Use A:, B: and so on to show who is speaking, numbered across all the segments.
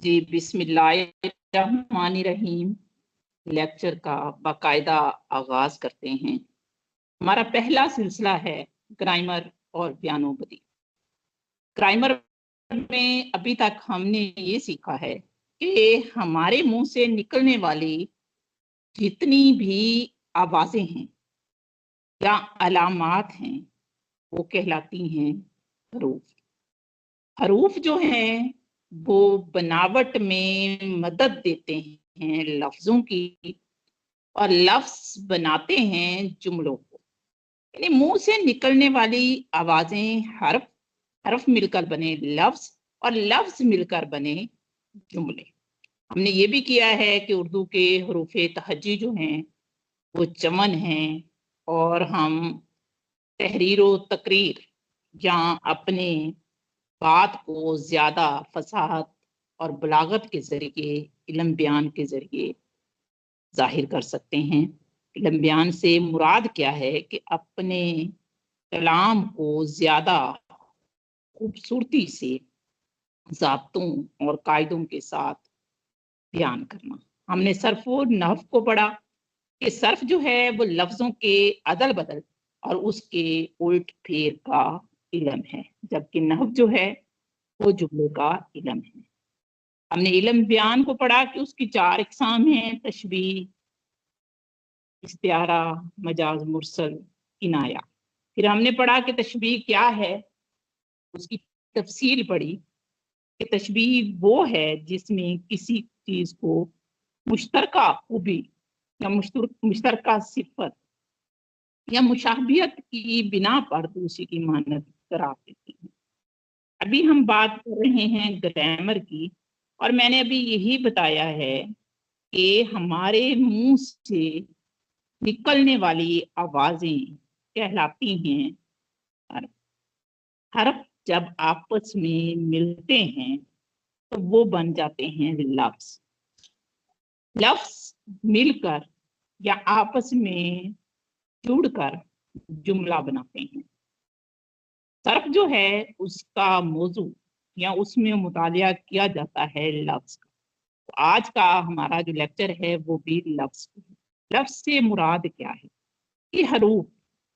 A: جی بسم اللہ الرحمن الرحیم لیکچر کا باقاعدہ آغاز کرتے ہیں۔ ہمارا پہلا سلسلہ ہے گرامر اور بیانوں بدی۔ گرامر میں ابھی تک ہم نے یہ سیکھا ہے کہ ہمارے منہ سے نکلنے والی جتنی بھی آوازیں ہیں یا علامات ہیں وہ کہلاتی ہیں حروف۔ حروف جو ہیں وہ بناوٹ میں مدد دیتے ہیں لفظوں کی اور لفظ بناتے ہیں جملوں کو، یعنی منہ سے نکلنے والی آوازیں حرف مل کر بنے لفظ اور لفظ مل کر بنے جملے۔ ہم نے یہ بھی کیا ہے کہ اردو کے حروف تہجی جو ہیں وہ چمن ہیں اور ہم تحریر و تقریر یا اپنے بات کو زیادہ فصاحت اور بلاغت کے ذریعے علم بیان کے ذریعے ظاہر کر سکتے ہیں۔ علم بیان سے مراد کیا ہے کہ اپنے کلام کو زیادہ خوبصورتی سے ضابطوں اور قاعدوں کے ساتھ بیان کرنا۔ ہم نے صرف و نحو کو پڑھا کہ صرف جو ہے وہ لفظوں کے عدل بدل اور اس کے الٹ پھیر کا علم ہے، جبکہ نحو جو ہے وہ جملے کا علم ہے۔ ہم نے علم بیان کو پڑھا کہ اس کی 4 اقسام ہیں: تشبیہ، استعارہ، مجاز مرسل، کنایہ۔ پھر ہم نے پڑھا کہ تشبیہ کیا ہے، اس کی تفصیل پڑھی کہ تشبیہ وہ ہے جس میں کسی چیز کو مشترکہ خوبی یا مشترکہ صفت یا مشابہت کی بنا پر دوسری کی مانند قرار دیتی ہے۔ ابھی ہم بات کر رہے ہیں گرامر کی، اور میں نے ابھی یہی بتایا ہے کہ ہمارے منہ سے نکلنے والی آوازیں کہلاتی ہیں حرف۔ حرف جب آپس میں ملتے ہیں تو وہ بن جاتے ہیں لفظ۔ لفظ مل کر یا آپس میں جڑ کر جملہ بناتے ہیں۔ صرف جو ہے اس کا موضوع یا اس میں مطالعہ کیا جاتا ہے لفظ کا۔ تو آج کا ہمارا جو لیکچر ہے وہ بھی لفظ کا ہے۔ لفظ سے مراد کیا ہے؟ یہ حروف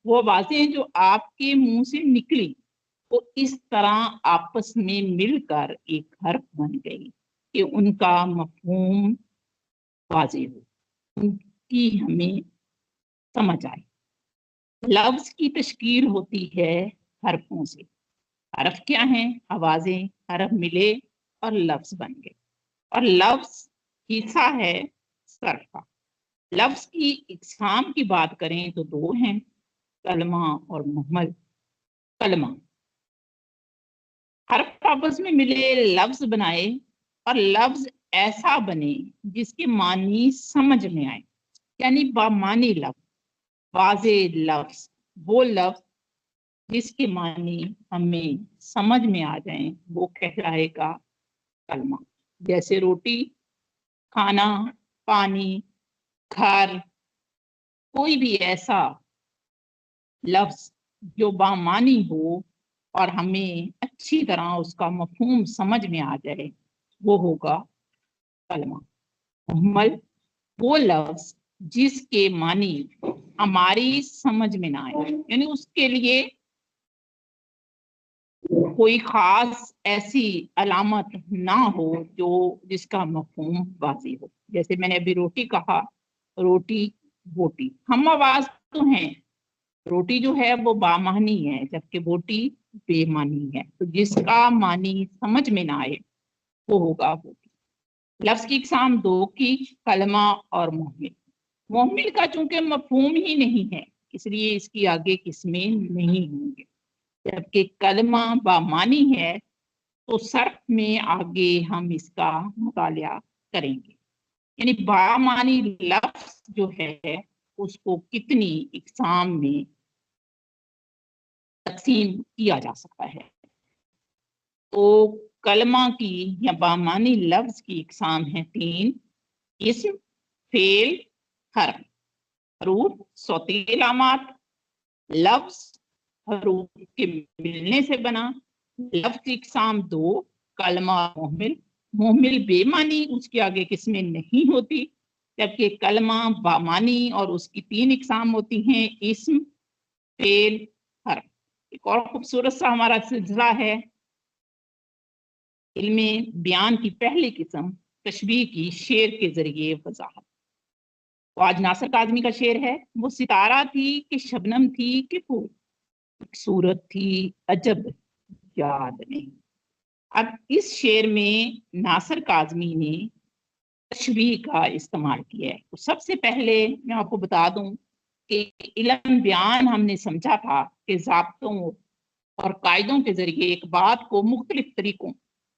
A: وہ آوازیں جو آپ کے منہ سے نکلی وہ اس طرح آپس میں مل کر ایک حرف بن گئی کہ ان کا مفہوم واضح ہو، ان کی ہمیں سمجھ آئے۔ لفظ کی تشکیل ہوتی ہے حرفوں سے۔ حرف کیا ہیں؟ آوازیں، حرف ملے اور لفظ بن گئے، اور لفظ حصہ ہے صرف کا۔ لفظ کی اقسام کی بات کریں تو 2 ہیں، کلمہ اور محمل۔ کلمہ حرف آپس میں ملے لفظ بنائے، اور لفظ ایسا بنے جس کے معنی سمجھ میں آئے، یعنی بامعنی لفظ، واضح لفظ، وہ لفظ جس کے معنی ہمیں سمجھ میں آ جائیں وہ کہلائے گا کلمہ۔ جیسے روٹی، کھانا، پانی، گھر، کوئی بھی ایسا لفظ جو بامعنی ہو اور ہمیں اچھی طرح اس کا مفہوم سمجھ میں آ جائے وہ ہوگا کلمہ۔ محمل وہ لفظ جس کے معنی ہماری سمجھ میں نہ آئے، یعنی اس کے لیے کوئی خاص ایسی علامت نہ ہو جو جس کا مفہوم واضح ہو۔ جیسے میں نے ابھی روٹی کہا، روٹی بوٹی، ہم آواز تو ہیں، روٹی جو ہے وہ بامعنی ہے جبکہ بوٹی بے معنی ہے، تو جس کا معنی سمجھ میں نہ آئے وہ ہوگا بوٹی۔ لفظ کی اقسام 2 کی، کلمہ اور محمل۔ محمل کا چونکہ مفہوم ہی نہیں ہے اس لیے اس کی آگے قسمیں نہیں ہوں گے، جبکہ کلمہ بامعنی ہے تو صرف میں آگے ہم اس کا مطالعہ کریں گے، یعنی بامعنی لفظ جو ہے اس کو کتنی اقسام میں تقسیم کیا جا سکتا ہے۔ تو کلمہ کی یا بامعنی لفظ کی اقسام ہیں 3: اسم، فعل، حرف۔ حروف صوتی علامات، لفظ حروف کے ملنے سے بنا۔ لفظ کی اقسام 2: کلمہ اور محمل۔ مومل بے معنی اس کے آگے کس میں نہیں ہوتی، جبکہ کلمہ بامانی اور اس کی 3 اقسام ہوتی ہیں، اسم، فعل، حرف۔ ایک اور خوبصورت سا ہمارا سلسلہ ہے علم بیان کی پہلی قسم تشبیہ کی شعر کے ذریعے وضاحت۔ تو آج ناصر کاظمی کا شعر ہے، وہ ستارہ تھی کہ شبنم تھی کہ پھول، ایک صورت تھی عجب یاد نہیں۔ اب اس شعر میں ناصر کاظمی نے تشبیہ کا استعمال کیا ہے۔ تو سب سے پہلے میں آپ کو بتا دوں کہ علم بیان ہم نے سمجھا تھا کہ ضابطوں اور قاعدوں کے ذریعے ایک بات کو مختلف طریقوں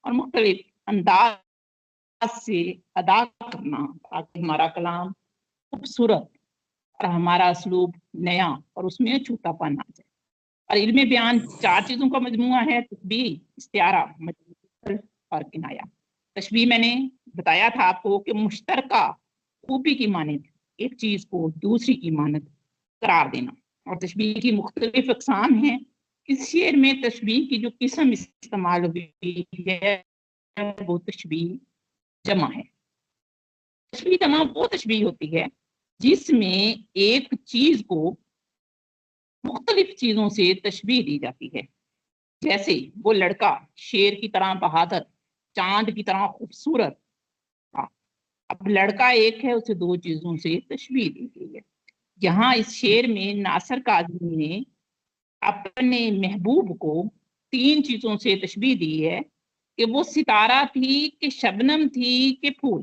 A: اور مختلف انداز سے ادا کرنا تاکہ ہمارا کلام خوبصورت اور ہمارا اسلوب نیا اور اس میں چھوٹا پن آ جائے۔ اور علم بیان 4 چیزوں کا مجموعہ ہے، تشبیہ، استعارہ، مجموع اور کنایہ۔ تشبیہ میں نے بتایا تھا آپ کو کہ مشترکہ خوبی کی مانند ایک چیز کو دوسری کی مانند قرار دینا، اور تشبیہ کی مختلف اقسام ہیں۔ اس شعر میں تشبیہ کی جو قسم استعمال ہوئی ہے وہ تشبیہ جمع ہے۔ تشبیہ جمع وہ تشبیہ ہوتی ہے جس میں ایک چیز کو مختلف چیزوں سے تشبیہ دی جاتی ہے، جیسے وہ لڑکا شیر کی طرح بہادر، چاند کی طرح خوبصورت۔ اب لڑکا ایک ہے، اسے 2 چیزوں سے تشبیہ دی گئی ہے۔ یہاں اس شعر میں ناصر کاظمی نے اپنے محبوب کو 3 چیزوں سے تشبیہ دی ہے کہ وہ ستارہ تھی کہ شبنم تھی کہ پھول،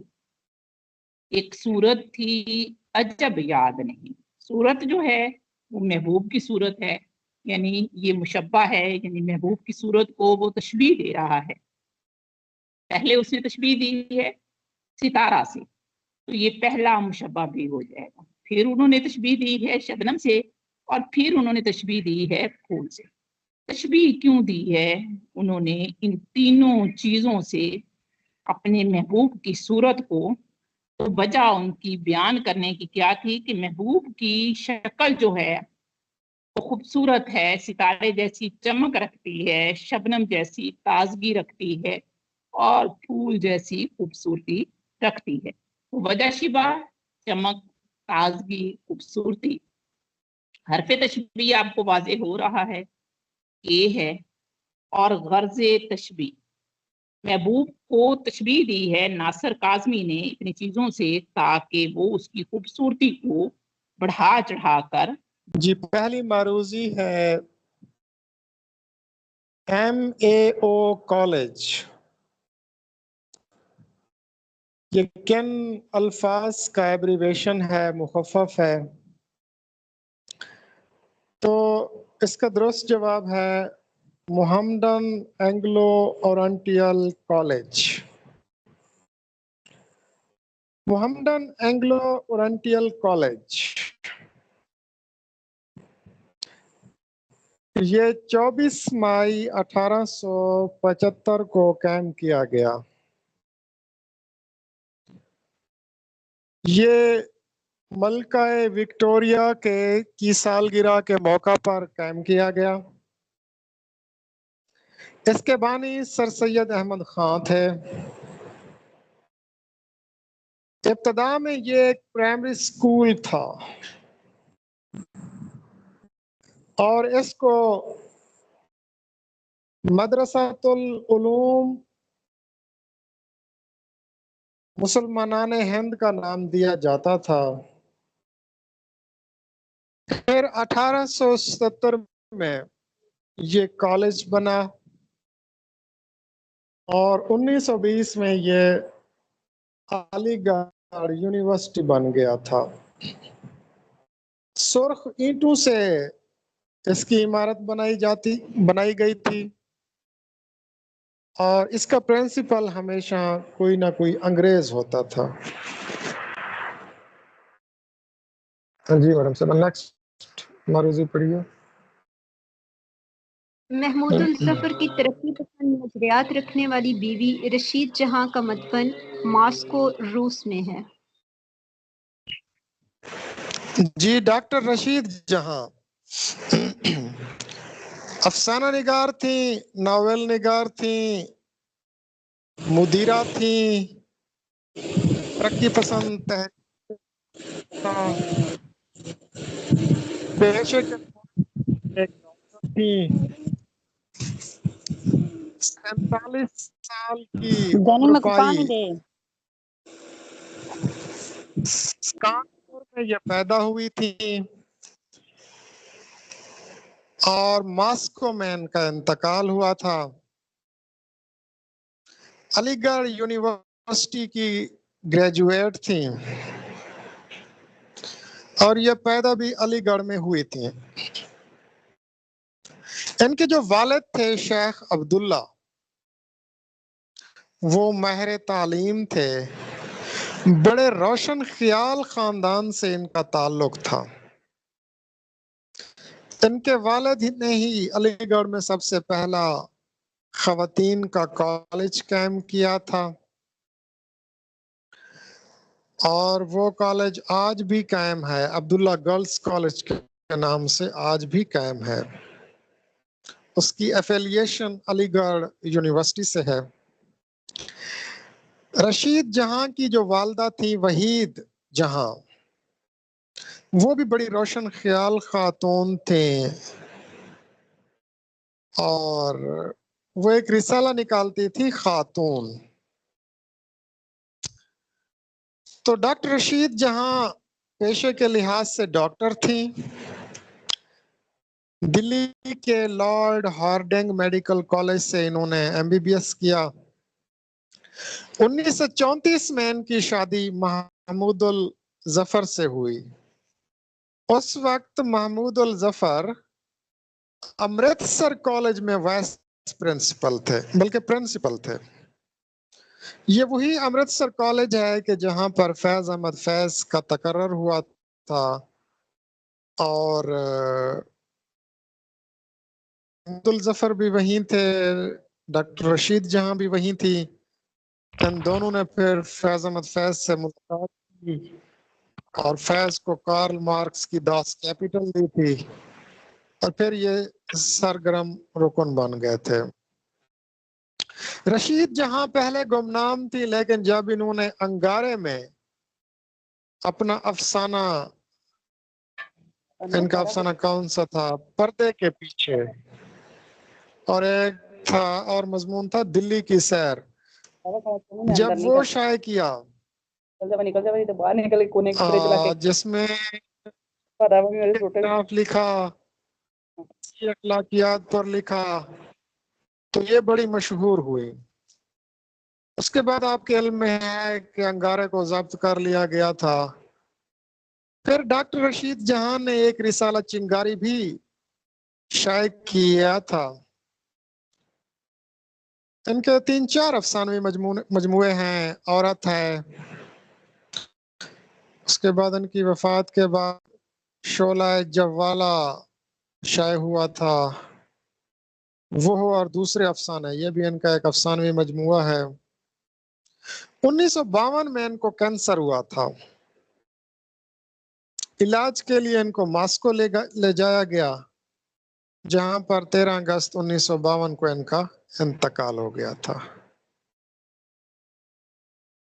A: ایک صورت تھی عجب یاد نہیں۔ صورت جو ہے وہ محبوب کی صورت ہے، یعنی یہ مشبہ ہے، یعنی محبوب کی صورت کو وہ تشبیہ دے رہا ہے۔ پہلے اس نے تشبیہ دی ہے ستارہ سے، تو یہ پہلا مشبہ بھی ہو جائے گا۔ پھر انہوں نے تشبیہ دی ہے شبنم سے، اور پھر انہوں نے تشبیہ دی ہے پھول سے۔ تشبیہ کیوں دی ہے؟ انہوں نے ان تینوں چیزوں سے اپنے محبوب کی صورت کو، تو وجہ ان کی بیان کرنے کی کیا تھی کہ محبوب کی شکل جو ہے وہ خوبصورت ہے، ستارے جیسی چمک رکھتی ہے، شبنم جیسی تازگی رکھتی ہے، اور پھول جیسی خوبصورتی رکھتی ہے۔ وجہ شبہ، چمک، تازگی، خوبصورتی۔ حرف تشبیہ آپ کو واضح ہو رہا ہے، یہ ہے۔ اور غرض تشبیہ، محبوب کو تشبیہ دی ہے ناصر کاظمی نے اتنی چیزوں سے تاکہ وہ اس کی خوبصورتی کو بڑھا چڑھا کر۔
B: جی پہلی معروضی ہے MAO کالج۔ یہ کن الفاظ کا ایبریویشن ہے، مخفف ہے۔ تو اس کا درست جواب ہے Mohammedan Anglo oriental college. Mohammedan Anglo oriental college یہ 24 مئی 1875 کو قائم کیا گیا۔ یہ ملکہ وکٹوریہ کی سالگرہ کے موقع پر قائم کیا گیا۔ اس کے بانی سر سید احمد خان تھے۔ ابتدا میں یہ ایک پرائمری اسکول تھا اور اس کو مدرسۃ العلوم مسلمانان ہند کا نام دیا جاتا تھا۔ پھر 1877 میں یہ کالج بنا اور 1920 میں یہ علی گڑھ یونیورسٹی بن گیا تھا۔ سرخ اینٹوں سے اس کی عمارت بنائی گئی تھی، اور اس کا پرنسپل ہمیشہ کوئی نہ کوئی انگریز ہوتا تھا۔ جی میڈم صاحب نیکسٹ معروضی پڑھیے۔
C: محمود الظفر کی ترقی پسند نظریات رکھنے والی بیوی رشید جہاں کا مدفن ماسکو، روس میں ہے۔
B: جی ڈاکٹر رشید جہاں افسانہ نگار تھیں، ناول نگار تھیں، مدیرہ تھی، ترقی پسند تحریک پیشے کے ایک ڈاکٹر تھی، 47 سال کی عمر پائی، کانپور میں یہ پیدا ہوئی تھی اور ماسکو میں ان کا انتقال ہوا تھا۔ علی گڑھ یونیورسٹی کی گریجویٹ تھیں اور یہ پیدا بھی علی گڑھ میں ہوئی تھی۔ ان کے جو والد تھے شیخ عبداللہ، وہ ماہر تعلیم تھے، بڑے روشن خیال خاندان سے ان کا تعلق تھا۔ ان کے والد نے ہی علی گڑھ میں سب سے پہلا خواتین کا کالج قائم کیا تھا اور وہ کالج آج بھی قائم ہے، عبداللہ گرلز کالج کے نام سے آج بھی قائم ہے۔ اس کی ایفیلیشن علی گڑھ یونیورسٹی سے ہے۔ رشید جہاں کی جو والدہ تھی وحید جہاں، وہ بھی بڑی روشن خیال خاتون تھے اور وہ ایک رسالہ نکالتی تھی خاتون۔ تو ڈاکٹر رشید جہاں پیشے کے لحاظ سے ڈاکٹر تھی، دلی کے لارڈ ہارڈنگ میڈیکل کالج سے انہوں نے MBBS کیا۔ 1934 میں ان کی شادی محمود الظفر سے ہوئی۔ اس وقت محمود الظفر امرتسر کالج میں وائس پرنسپل تھے، بلکہ پرنسپل تھے۔ یہ وہی امرتسر کالج ہے کہ جہاں پر فیض احمد فیض کا تقرر ہوا تھا اور محمود الظفر بھی وہیں تھے، ڈاکٹر رشید جہاں بھی وہیں تھی۔ ان دونوں نے پھر فیض احمد فیض سے ملاقات کی اور فیض کو کارل مارکس کی داس کیپٹل دی تھی اور پھر یہ سرگرم رکن بن گئے تھے۔ رشید جہاں پہلے گمنام تھی، لیکن جب انہوں نے انگارے میں اپنا افسانہ، ان کا افسانہ کون سا تھا، پردے کے پیچھے، اور ایک تھا اور مضمون تھا دلی کی سیر، جب وہ شائع کیا جس میں لکھا اخلاقیات پر لکھا، تو یہ بڑی مشہور ہوئی۔ اس کے بعد آپ کے علم میں ہے کہ انگارے کو ضبط کر لیا گیا تھا۔ پھر ڈاکٹر رشید جہاں نے ایک رسالہ چنگاری بھی شائع کیا تھا۔ ان کے 3-4 افسانوی مجموعے ہیں، عورت ہے، اس کے بعد ان کی وفات کے بعد شعلہ جوالہ شائع ہوا تھا، وہ اور دوسرے افسانے، یہ بھی ان کا ایک افسانوی مجموعہ ہے۔ 1952 میں ان کو کینسر ہوا تھا، علاج کے لیے ان کو ماسکو لے جایا گیا، جہاں پر 13 اگست 1952 کو ان کا انتقال ہو گیا تھا۔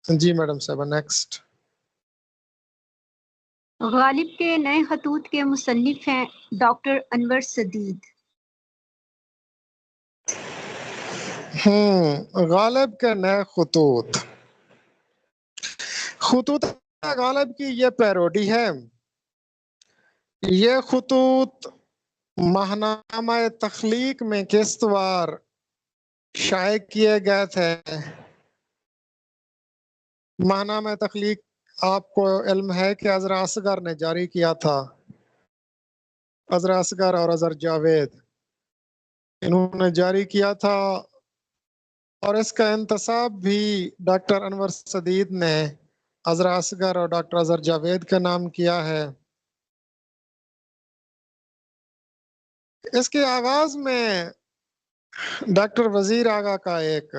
B: جی میڈم صاحبہ نیکسٹ۔
C: غالب کے نئے خطوط کے مصنف ہیں ڈاکٹر انور سدید۔
B: غالب کے نئے خطوط، خطوط غالب کی یہ پیروڈی ہے۔ یہ خطوط ماہنامہ تخلیق میں قسط وار شائع کیے گئے تھے۔ ماہنامہ تخلیق آپ کو علم ہے کہ اظہر اصغر نے جاری کیا تھا، اظہر اصغر اور اظہر جاوید انہوں نے جاری کیا تھا، اور اس کا انتصاب بھی ڈاکٹر انور سدید نے اظہر اصغر اور ڈاکٹر اظہر جاوید کا نام کیا ہے۔ اس کے آغاز میں ڈاکٹر وزیر آغا کا ایک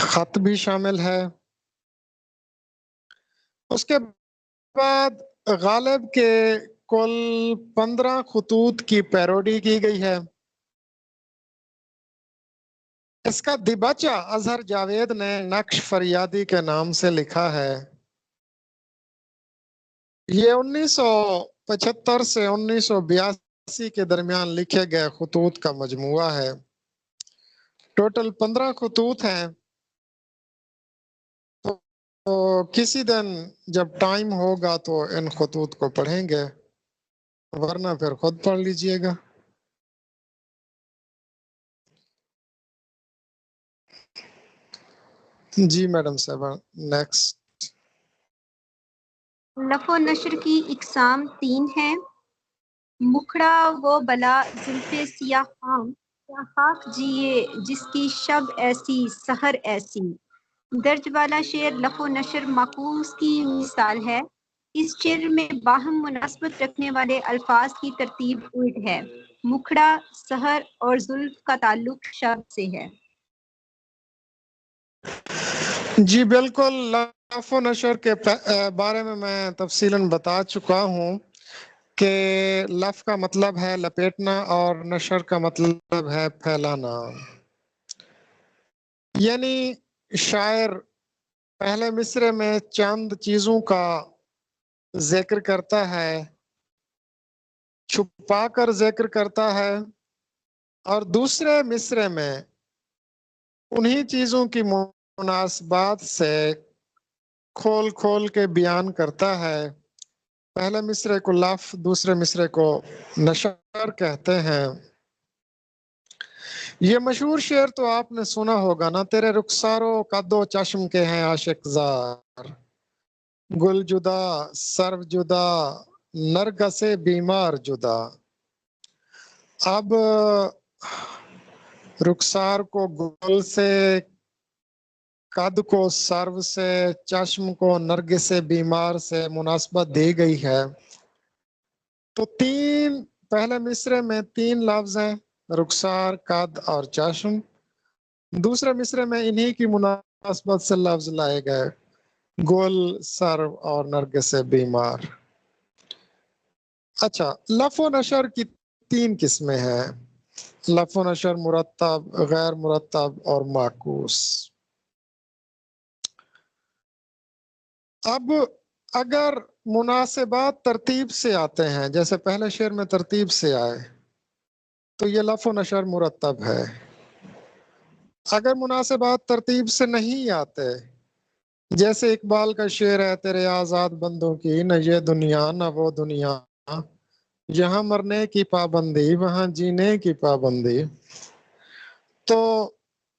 B: خط بھی شامل ہے۔ اس کے بعد غالب کے کل 15 خطوط کی پیروڈی کی گئی ہے۔ اس کا دیباچہ اظہر جاوید نے نقش فریادی کے نام سے لکھا ہے. یہ 1975 سے 1982 کے درمیان لکھے گئے خطوط کا مجموعہ ہے. ٹوٹل 15 خطوط ہیں. تو کسی دن جب ٹائم ہوگا تو ان خطوط کو پڑھیں گے، ورنہ پھر خود پڑھ لیجئے گا. جی میڈم صاحبہ نیکسٹ.
C: لف و نشر کی اقسام 3 ہیں. مکھڑا وہ بلا زلف سیاہ فام، کیا خاک جیے جس کی شب ایسی سحر ایسی. درج والا شعر لف و نشر معکوس کی مثال ہے. اس شعر میں باہم مناسبت رکھنے والے الفاظ کی ترتیب الٹ ہے. مکھڑا، سحر اور زلف کا تعلق شب سے ہے.
B: جی بالکل، لف و نشر کے بارے میں تفصیلاً بتا چکا ہوں کہ لف کا مطلب ہے لپیٹنا اور نشر کا مطلب ہے پھیلانا. یعنی شاعر پہلے مصرے میں چند چیزوں کا ذکر کرتا ہے، چھپا کر ذکر کرتا ہے، اور دوسرے مصرے میں انہی چیزوں کی مناسبات سے کھول کھول کے بیان کرتا ہے. پہلے مصرے کو لف، دوسرے مصرے کو نشر کہتے ہیں. یہ مشہور شعر تو آپ نے سنا ہوگا نا، تیرے رخسارو قد و چشم کے ہیں عاشق زار، گل جدا سرو جدا نرگس بیمار جدا. اب رخسار کو گل سے، قد کو سرو سے، چشم کو نرگس بیمار سے مناسبت دی گئی ہے. تو پہلے مصرے میں 3 لفظ ہیں، رخسار، قد اور چشم. دوسرے مصرے میں انہی کی مناسبت سے لفظ لائے گئے، گل، سرو اور نرگس بیمار. اچھا، لف و نشر کی 3 قسمیں ہیں، لف و نشر مرتب، غیر مرتب اور معکوس. اب اگر مناسبات ترتیب سے آتے ہیں، جیسے پہلے شعر میں ترتیب سے آئے تو یہ لف و نشر مرتب ہے. اگر مناسبات ترتیب سے نہیں آتے، جیسے اقبال کا شعر ہے، تیرے آزاد بندوں کی نہ یہ دنیا نہ وہ دنیا، جہاں مرنے کی پابندی وہاں جینے کی پابندی. تو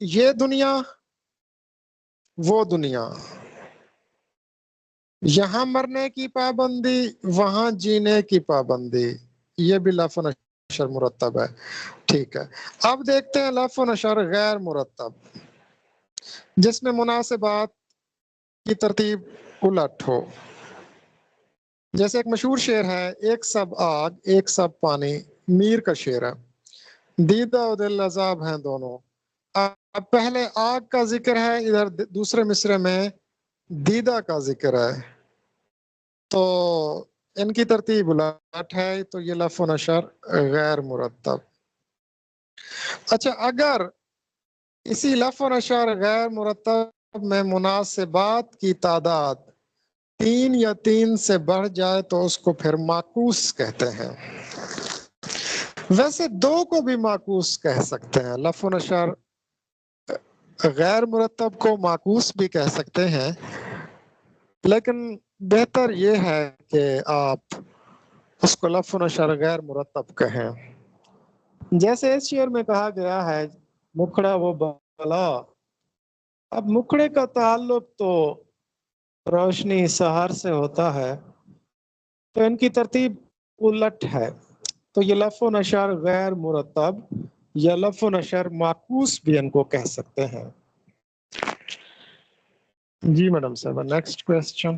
B: یہ دنیا، وہ دنیا، یہاں مرنے کی پابندی وہاں جینے کی پابندی، یہ بھی لف و نشر مرتب ہے. ٹھیک ہے، اب دیکھتے ہیں لف و نشر غیر مرتب، جس میں مناسبات کی ترتیب الٹ ہو. جیسے ایک مشہور شعر ہے، ایک سب آگ ایک سب پانی، میر کا شعر ہے. دیدہ و دل عذاب ہیں دونوں. اب پہلے آگ کا ذکر ہے، ادھر دوسرے مصرے میں دیدہ کا ذکر ہے، تو ان کی ترتیب الٹ ہے، تو یہ لف و نشر غیر مرتب. اچھا، اگر اسی لف و نشر غیر مرتب میں مناسبات کی تعداد 3 یا 3 سے بڑھ جائے تو اس کو پھر معکوس کہتے ہیں. ویسے 2 کو بھی معکوس کہہ سکتے ہیں، لف و نشر غیر مرتب کو معکوس بھی کہہ سکتے ہیں، لیکن بہتر یہ ہے کہ آپ اس کو لف و نشر غیر مرتب کہیں. جیسے اس شعر میں کہا گیا ہے، مکھڑا وہ بلا. اب مکھڑے کا تعلق تو روشنی سحر سے ہوتا ہے، تو ان کی ترتیب الٹ ہے، تو یہ لف و نشر غیر مرتب یا لف و نشر معکوس بھی ان کو کہہ سکتے ہیں. جی میڈم صاحبہ نیکسٹ کوسچن.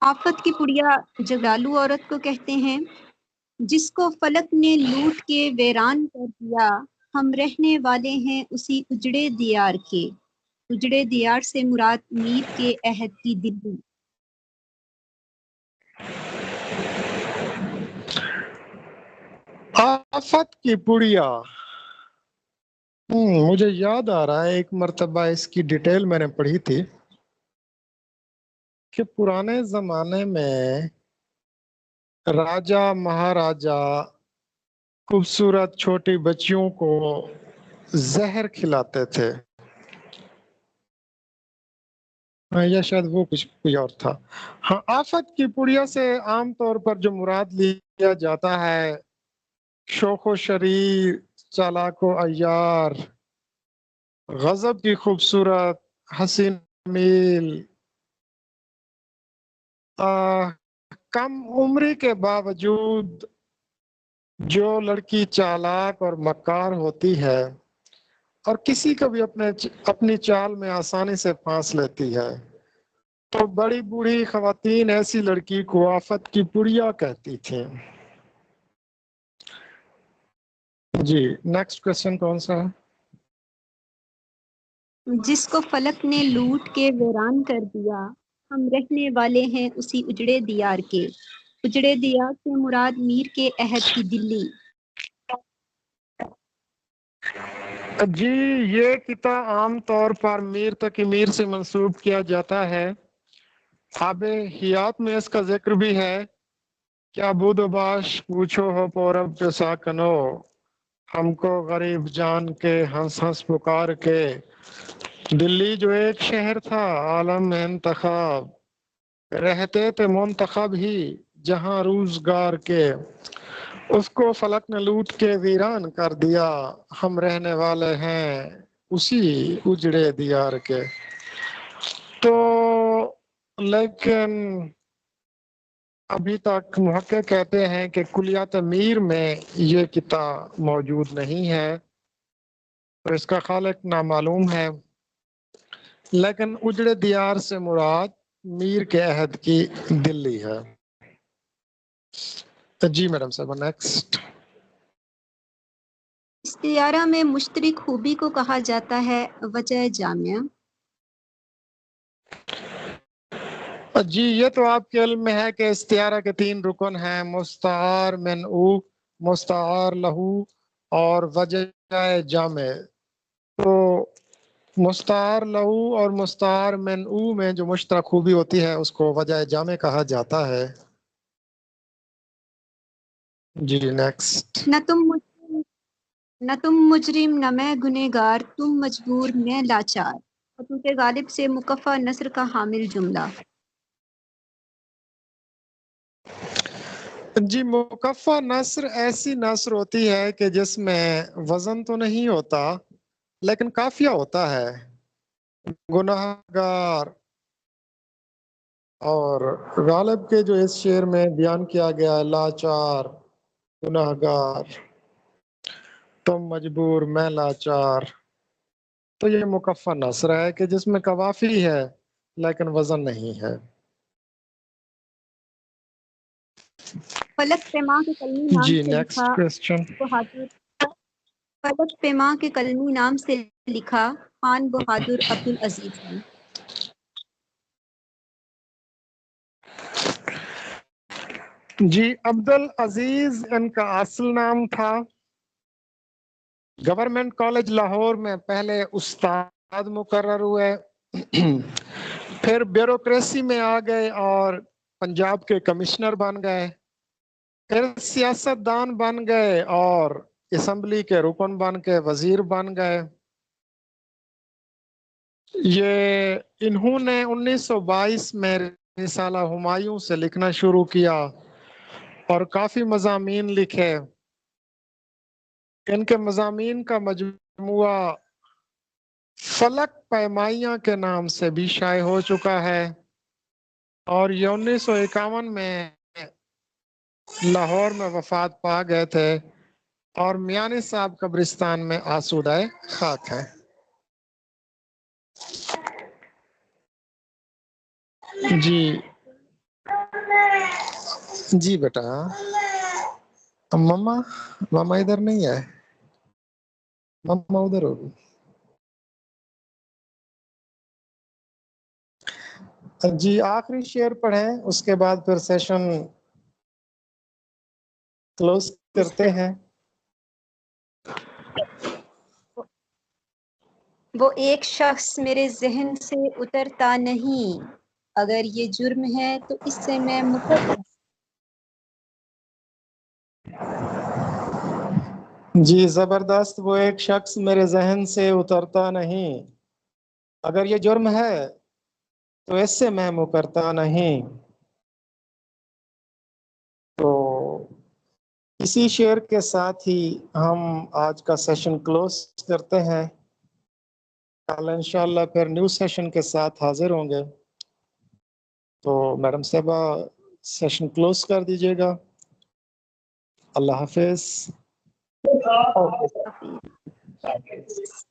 C: آفت کی پڑیا جگالو عورت کو کہتے ہیں. جس کو فلک نے لوٹ کے ویران کر دیا، ہم رہنے والے ہیں اسی اجڑے دیار کے. اجڑے دیار سے مراد میر کے عہد کی دلی.
B: آفت کی پڑیا مجھے یاد آ رہا ہے ایک مرتبہ اس کی ڈیٹیل میں نے پڑھی تھی کہ پرانے زمانے میں راجا مہاراجا خوبصورت چھوٹی بچیوں کو زہر کھلاتے تھے، یا شاید وہ کچھ کوئی اور تھا۔ ہاں، آفت کی پڑیا سے عام طور پر جو مراد لیا جاتا ہے شوخ و شریر، چالاک و عیار، غضب کی خوبصورت حسین میل، کم عمری کے باوجود جو لڑکی چالاک اور مکار ہوتی ہے اور کسی کو بھی اپنی چال میں آسانی سے پھانس لیتی ہے، تو بڑی بوڑھی خواتین ایسی لڑکی کو آفت کی پڑیا کہتی تھیں۔ جی نیکسٹ کوشچن کون سا ہے؟
C: جس کو فلک نے لوٹ کے ویران کر دیا، ہم رہنے والے ہیں اسی اجڑے دیار کے۔ اجڑے دیار سے مراد میر کے عہد کی دلی۔
B: جی یہ کتاب عام طور پر میر تقی میر سے منسوب کیا جاتا ہے۔ آب حیات میں اس کا ذکر بھی ہے، کیا بود و باش پوچھو ہو پورب پہ ساکنو، ہم کو غریب جان کے ہنس ہنس پکار کے۔ دلی جو ایک شہر تھا عالم میں انتخاب، رہتے تھے منتخب ہی جہاں روزگار کے، اس کو فلک نے لوٹ کے ویران کر دیا، ہم رہنے والے ہیں اسی اجڑے دیار کے۔ تو لیکن ابھی تک محقق کہتے ہیں کہ کلیات میر میں یہ کتاب موجود نہیں ہے اور اس کا خالق نامعلوم ہے، لیکن اجڑے دیار سے مراد میر کے عہد کی دلی ہے۔ جی میڈم صاحب نیکسٹ۔
C: استعارہ میں مشترک خوبی کو کہا جاتا ہے وجہ جامعہ۔
B: جی یہ تو آپ کے علم میں ہے کہ استعارہ کے 3 رکن ہیں، مستعار من او، مستعار لہو اور وجہ جامع۔ تو مستعار لہو اور مستعار من او میں جو مشترک خوبی ہوتی ہے اس کو وجہ جامع کہا جاتا ہے۔ جی نیکسٹ۔
C: نہ تم مجرم نہ میں گنہگار، تم مجبور میں لاچار۔ خطوط غالب سے مکفہ نثر کا حامل جملہ۔
B: جی مکفہ نثر ایسی نثر ہوتی ہے کہ جس میں وزن تو نہیں ہوتا لیکن قافیہ ہوتا ہے۔ گنہگار اور غالب کے جو اس شعر میں بیان کیا گیا ہے لاچار، گنہگار، تم مجبور میں لاچار، تو یہ مکفہ نثر ہے کہ جس میں قوافی ہے لیکن وزن نہیں ہے۔
C: فلک پیما کے قلمی نام
B: جی
C: سے
B: نیکسٹ
C: لکھا
B: کوسچن۔
C: بہادر، فلک پیما کے قلمی نام سے لکھا خان بہادر عبدالعزیز نے۔
B: جی عبدالعزیز ان کا اصل نام تھا۔ گورنمنٹ کالج لاہور میں پہلے استاد مقرر ہوئے، پھر بیوروکریسی میں آ گئے اور پنجاب کے کمشنر بن گئے، پھر سیاست دان بن گئے اور اسمبلی کے رکن بن کے وزیر بن گئے۔ یہ انہوں نے 1922 میں رسالہ ہمایوں سے لکھنا شروع کیا اور کافی مضامین لکھے۔ ان کے مضامین کا مجموعہ فلک پیمائیاں کے نام سے بھی شائع ہو چکا ہے اور یہ 1951 میں لاہور میں وفات پا گئے تھے اور میانی صاحب قبرستان میں آسودہ خاک ہے۔ جی جی بیٹا مما ماما ادھر نہیں ہے، مما ادھر ہوگی۔ جی آخری شعر پڑھیں اس کے بعد پھر سیشن کلوز کرتے ہیں۔
C: وہ ایک شخص میرے ذہن سے اترتا نہیں، اگر یہ جرم ہے تو اس سے میں مقرر۔
B: جی زبردست، وہ ایک شخص میرے ذہن سے اترتا نہیں، اگر یہ جرم ہے تو اس سے میں مکرتا نہیں۔ تو اسی شعر کے ساتھ ہی ہم آج کا سیشن کلوز کرتے ہیں، کل انشاءاللہ پھر نیو سیشن کے ساتھ حاضر ہوں گے۔ تو میڈم صاحبہ سیشن کلوز کر دیجیے گا۔ اللہ حافظ۔
C: حافظ۔